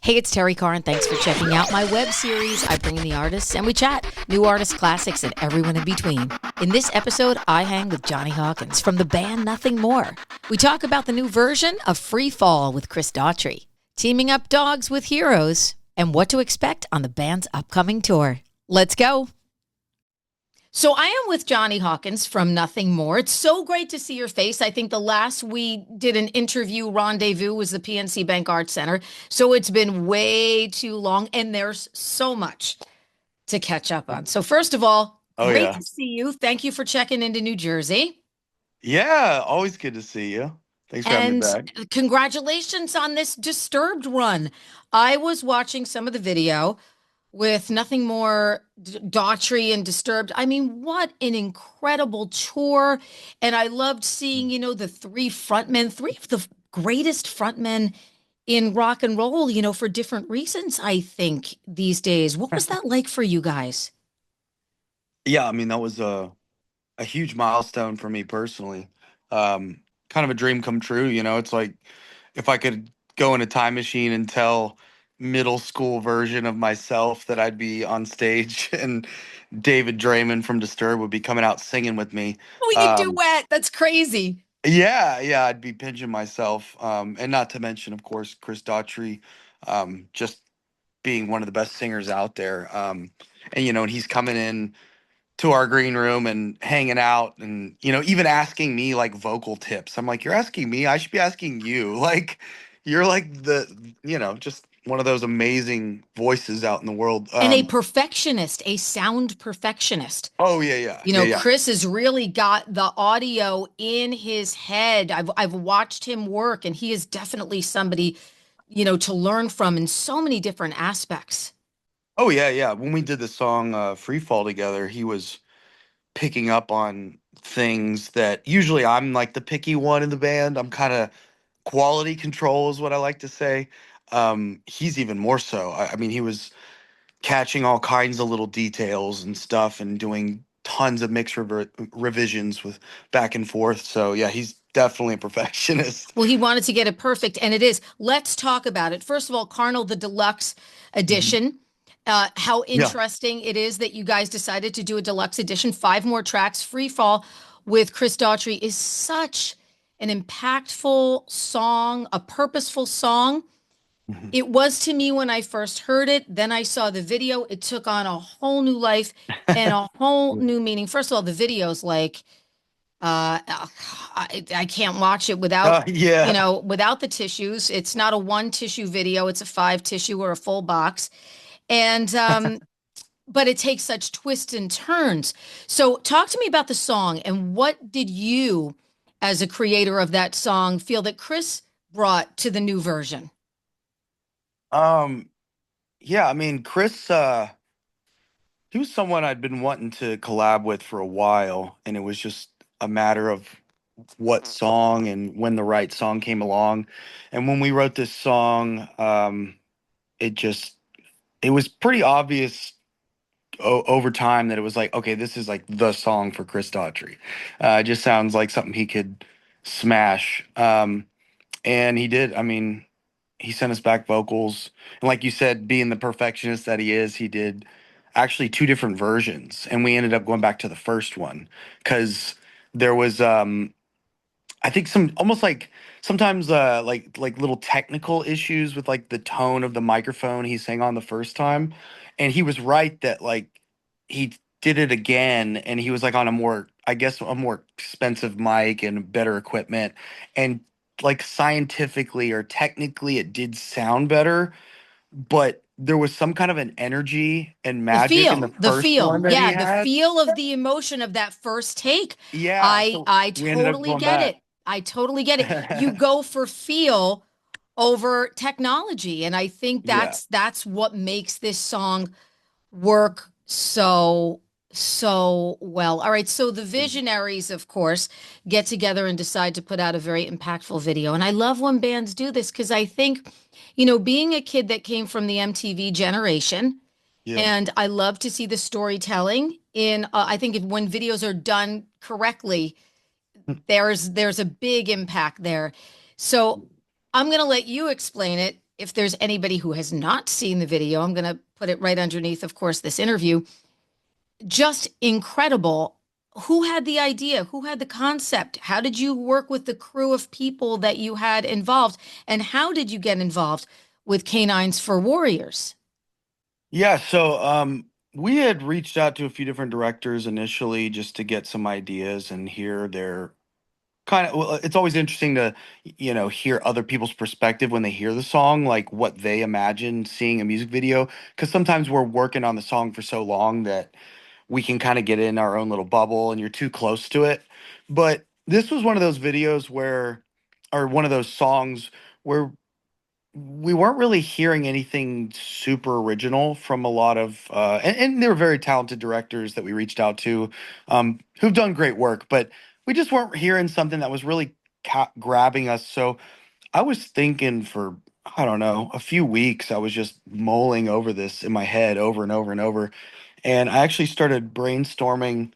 Hey, it's Terrie Carr, and thanks for checking out my web series. I bring in the artists and we chat, new artist classics and everyone in between. In this episode, I hang with Jonny Hawkins from the band Nothing More. We talk about the new version of Freefall with Chris Daughtry, teaming up dogs with heroes, and what to expect on the band's upcoming tour. Let's go. So I am with Jonny Hawkins from Nothing More. It's so great to see your face. I think the last we did an interview rendezvous was the PNC Bank Arts Center. So it's been way too long, and there's so much to catch up on. So first of all, Oh great yeah. to see you. Thank you for checking into New Jersey. Yeah, always good to see you. Thanks for having me And back. congratulations on this Disturbed run. I was watching some of the video with Nothing More, Daughtry and Disturbed. I mean, what an incredible tour. And I loved seeing, the three frontmen, three of the greatest frontmen in rock and roll, for different reasons, I think, these days. What was that like for you guys? Yeah, I mean that was a huge milestone for me personally. Kind of a dream come true, It's like if I could go in a time machine and tell middle school version of myself that I'd be on stage and David Draymond from Disturbed would be coming out singing with me. We could Um, duet. That's crazy. yeah, I'd be pinching myself. And not to mention, of course, Chris Daughtry, just being one of the best singers out there. And he's coming in to our green room and hanging out and even asking me like vocal tips. I'm like, you're asking me, I should be asking you. Like you're like just one of those amazing voices out in the world. And a perfectionist, a sound perfectionist. Oh yeah. Chris has really got the audio in his head. I've watched him work, and he is definitely somebody, to learn from in so many different aspects. Oh yeah. When we did the song Free Fall together, he was picking up on things that usually I'm like the picky one in the band. I'm kind of quality control is what I like to say. He's even more so. I mean, he was catching all kinds of little details and stuff and doing tons of revisions with back and forth. So yeah, he's definitely a perfectionist. Well, he wanted to get it perfect, and it is. Let's talk about it. First of all, Carnal, the deluxe Mhm. edition. How Yeah. interesting it is that you guys decided to do a deluxe edition, five more tracks. Free Fall with Chris Daughtry is such an impactful song, a purposeful song. Mhm. It was to me when I first heard it. Then I saw the video. It took on a whole new life and a whole new meaning. First of all, the video's like, I can't watch it without, Yeah. without the tissues. It's not a one tissue video, it's a five tissue or a full box. And, but it takes such twists and turns. So talk to me about the song, and what did you, as a creator of that song, feel that Chris brought to the new version? Um, yeah, I mean, Chris, he was someone I'd been wanting to collab with for a while, and it was just a matter of what song and when the right song came along. And when we wrote this song, it just it was pretty obvious over time that it was like, okay, this is like the song for Chris Daughtry. It just sounds like something he could smash. And he did. I mean, he sent us back vocals, and like you said, being the perfectionist that he is, he did actually two different versions, and we ended up going back to the first one because there was I think some almost like sometimes like little technical issues with like the tone of the microphone he sang on the first time. And he was right that like he did it again and he was like on a more, I guess, a more expensive mic and better equipment. And like scientifically or technically it did sound better, but there was some kind of an energy and The magic in the feel, the first feel, one that he yeah, the had. feel of the emotion of that first take. Yeah, I so I we ended up totally going get back. it. I totally get it. You go for feel over technology, and I think Yeah. that's what makes this song work so well. All right, so the visionaries, of course, get together and decide to put out a very impactful video. And I love when bands do this because I think, being a kid that came from the MTV generation, Yeah. and I love to see the storytelling in, I think when videos are done correctly, there's a big impact there. So I'm going to let you explain it. if there's anybody who has not seen the video, I'm going to put it right underneath, of course, this interview. Just incredible. Who had the idea? Who had the concept? How did you work with the crew of people that you had involved? And how did you get involved with Canines for Warriors? Yeah, so we had reached out to a few different directors initially just to get some ideas and hear their kind of, well, it's always interesting to, hear other people's perspective when they hear the song, like what they imagine seeing a music video. Because sometimes we're working on the song for so long that we can kind of get in our own little bubble and you're too close to it. But this was one of those videos where, or one of those songs where we weren't really hearing anything super original from a lot of and they were very talented directors that we reached out to, who've done great work, but we just weren't hearing something that was really grabbing us. So I was thinking for, I don't know, a few weeks. I was just mulling over this in my head over and over and over, and I actually started brainstorming.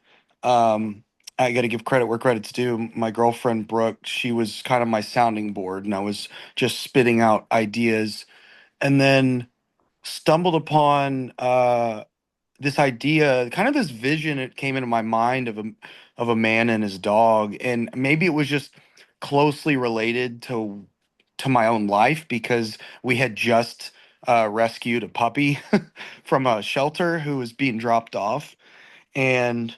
I got to give credit where credit's due. My girlfriend Brooke, she was kind of my sounding board, and I was just spitting out ideas, and then stumbled upon this idea, kind of this vision. It came into my mind of a man and his dog, and maybe it was just closely related to my own life because we had just rescued a puppy from a shelter who was being dropped off, and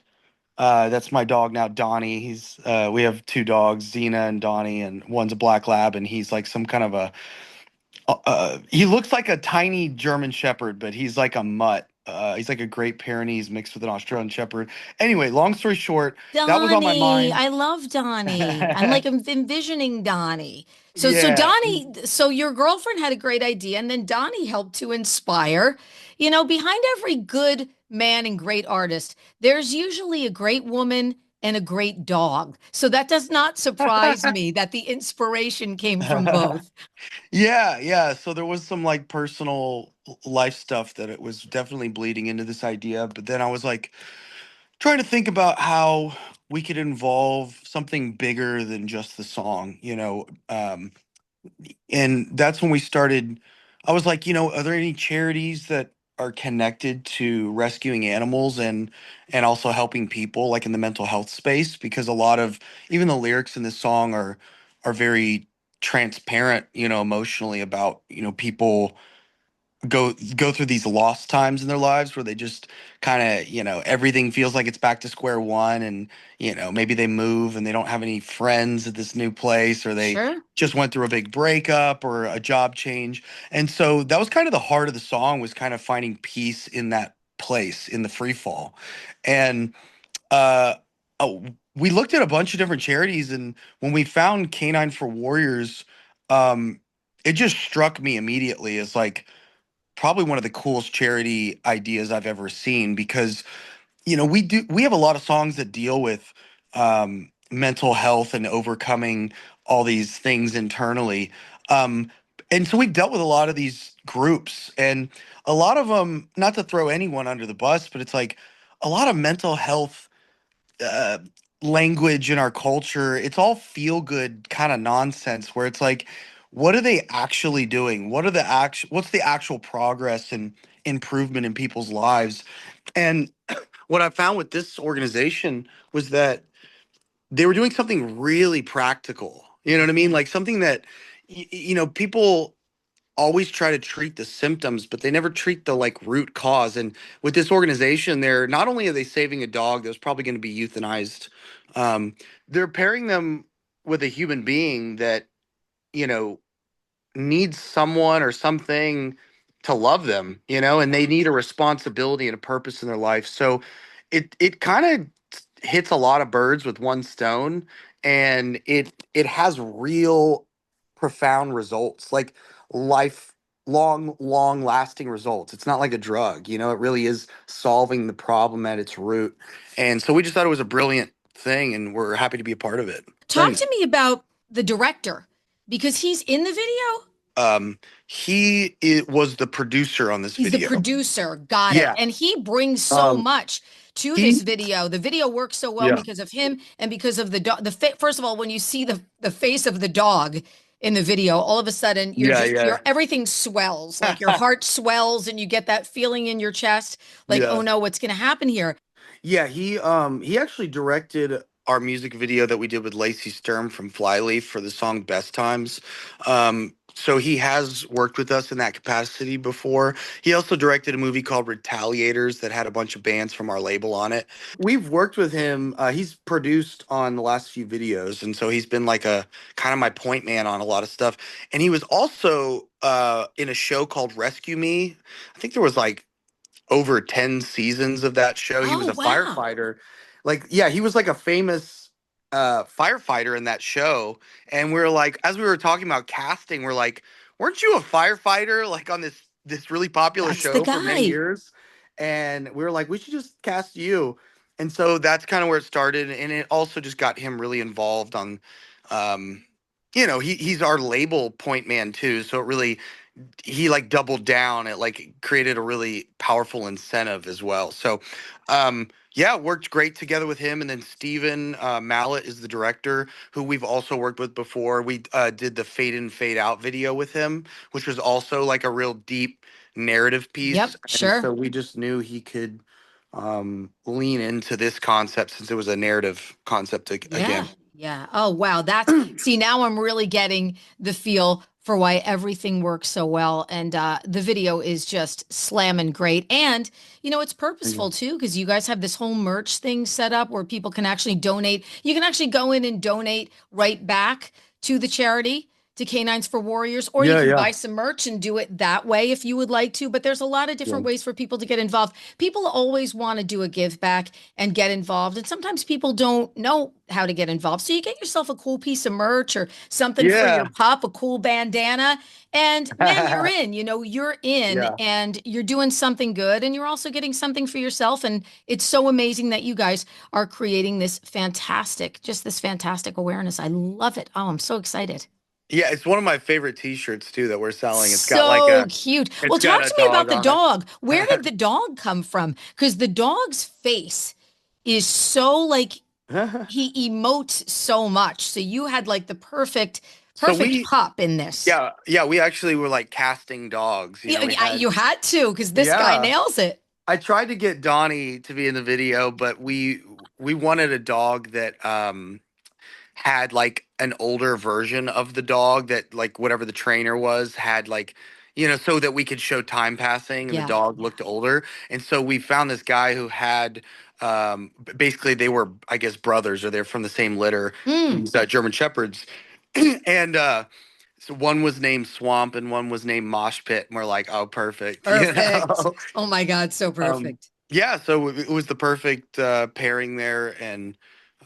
that's my dog now, Donnie. He's we have two dogs, Xena and Donnie, and one's a black lab, and he's like some kind of a he looks like a tiny German Shepherd, but he's like a mutt. He's like a Great Pyrenees mixed with an Australian Shepherd. Anyway, long story short, that was on my Donnie, mind. I love Donnie. I'm like envisioning Donnie. So Yeah. Donnie, so your girlfriend had a great idea, and then Donnie helped to inspire. Behind every good man and great artist, there's usually a great woman and a great dog. So that does not surprise me that the inspiration came from both. Yeah, yeah. So there was some like personal life stuff that it was definitely bleeding into this idea. But then I was like trying to think about how we could involve something bigger than just the song, and that's when we started. I was like, are there any charities that are connected to rescuing animals and also helping people like in the mental health space? Because a lot of even the lyrics in this song are very transparent, emotionally about, people go through these lost times in their lives where they just kind of, everything feels like it's back to square one, and maybe they move and they don't have any friends at this new place, or they Sure. just went through a big breakup or a job change. And so that was kind of the heart of the song, was kind of finding peace in that place, in the free fall. And uh oh, we looked at a bunch of different charities, and when we found Canine for Warriors, um it just struck me immediately as like probably one of the coolest charity ideas I've ever seen, because we have a lot of songs that deal with mental health and overcoming all these things internally, um, and so we've dealt with a lot of these groups, and a lot of them, not to throw anyone under the bus, but it's like a lot of mental health uh, language in our culture, it's all feel good kind of nonsense where it's like, what are they actually doing? What's the actual progress and improvement in people's lives? And what I found with this organization was that they were doing something really practical. You know what I mean? Like something that, people always try to treat the symptoms, but they never treat the like root cause. And with this organization, they're not only are they saving a dog that was probably going to be euthanized, they're pairing them with a human being that, you know, needs someone or something to love them, and they need a responsibility and a purpose in their life. So it kind of hits a lot of birds with one stone, and it has real profound results, like long lasting results. It's not like a drug, it really is solving the problem at its root. And so we just thought it was a brilliant thing, and we're happy to be a part of it. Talk Thanks. to me about the director because he's in the video. Was the producer on this He's the video. producer. Got it. Yeah. And he brings so Um, much to this he, video. The video works so well yeah. because of him and because of the dog. First of all, when you see the face of the dog, in the video, all of a sudden Yeah, your yeah. everything swells, like your heart swells and you get that feeling in your chest, like, oh Yeah. no, what's going to happen here? Yeah, he actually directed our music video that we did with Lacey Sturm from Flyleaf for the song Best Times. So he has worked with us in that capacity before. He also directed a movie called Retaliators that had a bunch of bands from our label on it. We've worked with him. He's produced on the last few videos, and so he's been like a kind of my point man on a lot of stuff. And he was also in a show called Rescue Me. I think there was like over 10 seasons of that show. He was Oh, a wow. firefighter. Like, yeah, he was like a famous firefighter in that show. And we were like, as we were talking about casting, we're like, weren't you a firefighter like on this really popular That's the show for many guy. years? And we were like, we should just cast you. And so that's kind of where it started. And it also just got him really involved on um he's our label point man too. So it really he like doubled down. It like created a really powerful incentive as well. So yeah, worked great together with him. And then Steven Mallet is the director who we've also worked with before. We did the Fade In Fade Out video with him, which was also like a real deep narrative Yep, piece. And sure. so we just knew he could lean into this concept since it was a narrative concept Yeah. again. Yeah. Oh, wow. That's see, now I'm really getting the feel for why everything works so well. And the video is just slamming great. And, it's purposeful too, because you guys have this whole merch thing set up where people can actually donate. You can actually go in and donate right back to the charity, to Canines for Warriors, or you Yeah, can yeah. buy some merch and do it that way if you would like to. But there's a lot of Yeah. different ways for people to get involved. People always want to do a give back and get involved. And sometimes people don't know how to get involved. So you get yourself a cool piece of merch or something for your Yeah. pup, a cool bandana, and man, you're in, you're in Yeah. and you're doing something good and you're also getting something for yourself. And it's so amazing that you guys are creating this fantastic awareness. I love it. Oh, I'm so excited. Yeah, it's one of my favorite t-shirts too that we're selling. So cute. It's Well, got talk a to me about dog the on it. dog. Where did the dog come from? Because the dog's face is so like he emotes so much. So you had like the perfect, So perfect pup in this. yeah, we actually were like casting dogs. You know, we had You had to because this guy yeah. nails it. I tried to get Donnie to be in the video, but we wanted a dog that had like an older version of the dog that like whatever the trainer was had like so that we could show time passing and the Yeah. dog looked older. And so we found this guy who had basically they were I guess brothers or they're from the same litter, Mm, these German shepherds. And so one was named Swamp and one was named Mosh Pit, and we're like, oh, perfect, perfect. Oh my God, so um, perfect. yeah, so it was the perfect pairing there, and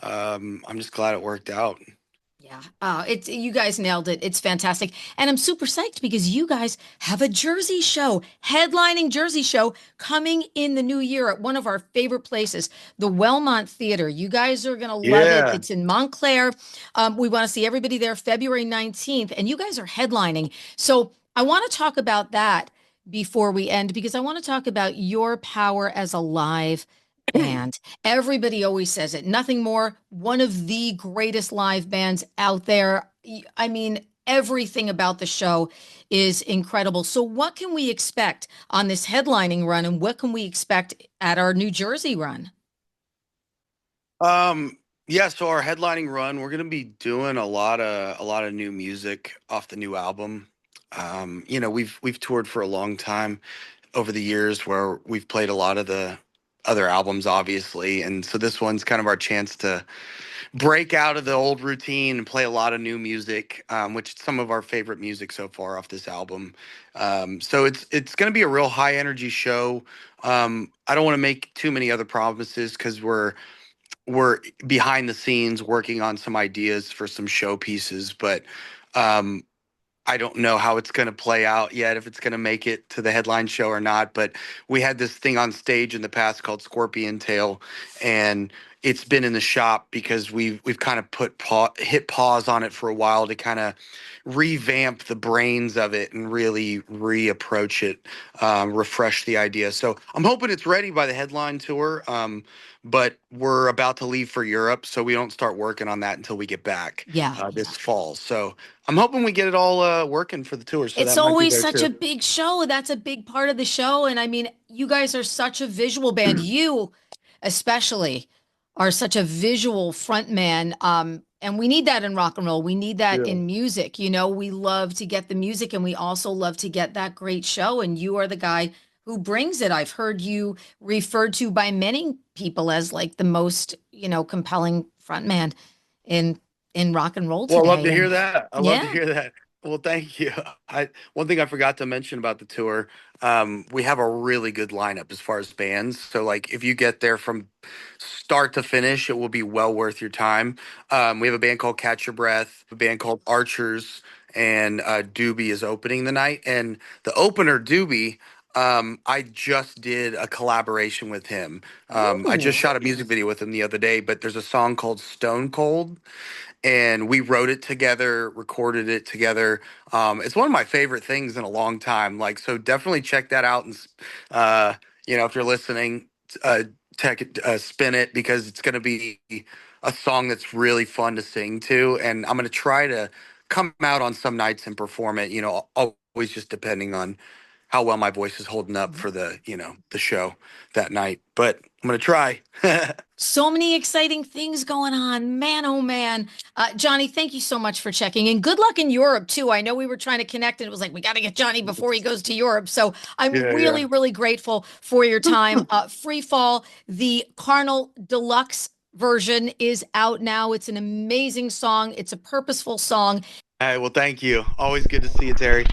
I'm just glad it worked out. Yeah. It's you guys nailed it. It's fantastic. And I'm super psyched because you guys have a Jersey show, headlining Jersey show coming in the new year at one of our favorite places, the Wellmont Theater. You guys are going to love it. Yeah. It's in Montclair. We want to see everybody there February 19th, and you guys are headlining. So I want to talk about that before we end because I want to talk about your power as a live band. Everybody always says it. Nothing more. One of the greatest live bands out there. I mean, everything about the show is incredible. So, what can we expect on this headlining run, and what can we expect at our New Jersey run? Yeah, so our headlining run, we're gonna be doing a lot of new music off the new album. We've toured for a long time over the years where we've played a lot of the other albums, obviously, and so this one's kind of our chance to break out of the old routine and play a lot of new music, which is some of our favorite music so far off this album. So it's going to be a real high energy show. I don't want to make too many other promises because we're behind the scenes working on some ideas for some show pieces, but um, I don't know how it's going to play out yet, if it's going to make it to the headline show or not. But we had this thing on stage in the past called Scorpion Tail, and it's been in the shop because we've kind of hit pause on it for a while to kind of revamp the brains of it and really reapproach it, refresh the idea. So I'm hoping it's ready by the headline tour. But we're about to leave for Europe, so we don't start working on that until we get back Yeah. this fall. So I'm hoping we get it all working for the tour. So It's that might be always there such a too. big show. That's a big part of the show. And I mean, you guys are such a visual band. You especially are such a visual frontman. And we need that in rock and roll. We need that Yeah. in music. You know, we love to get the music and we also love to get that great show. And you are the guy who brings it. I've heard you referred to by many people as like the most, you know, compelling frontman in rock and roll Well, I love today. to hear And that. I love to yeah. hear that. Well, thank you. I One thing I forgot to mention about the tour, we have a really good lineup as far as bands. So, like, if you get there from start to finish, it will be well worth your time. We have a band called Catch Your Breath, a band called Archers, and Doobie is opening the night. And the opener, Doobie, I just did a collaboration with him. I just Ooh. shot a music video with him the other day, but there's a song called Stone Cold and we wrote it together, recorded it together. It's one of my favorite things in a long time. Like, so definitely check that out. And, uh, if you're listening, uh, spin it because it's going to be a song that's really fun to sing to. And I'm going to try to come out on some nights and perform it, always just depending on how well my voice is holding up for the show that night. But I'm going to try. So many exciting things going on. Man, oh man. Jonny, thank you so much for checking in. Good luck in Europe, too. I know we were trying to connect and it was like, we got to get Jonny before he goes to Europe. So I'm Yeah, really, yeah. really grateful for your time. Freefall, the Carnal deluxe version is out now. It's an amazing song. It's a purposeful song. All right. Well, thank you. Always good to see you, Terrie.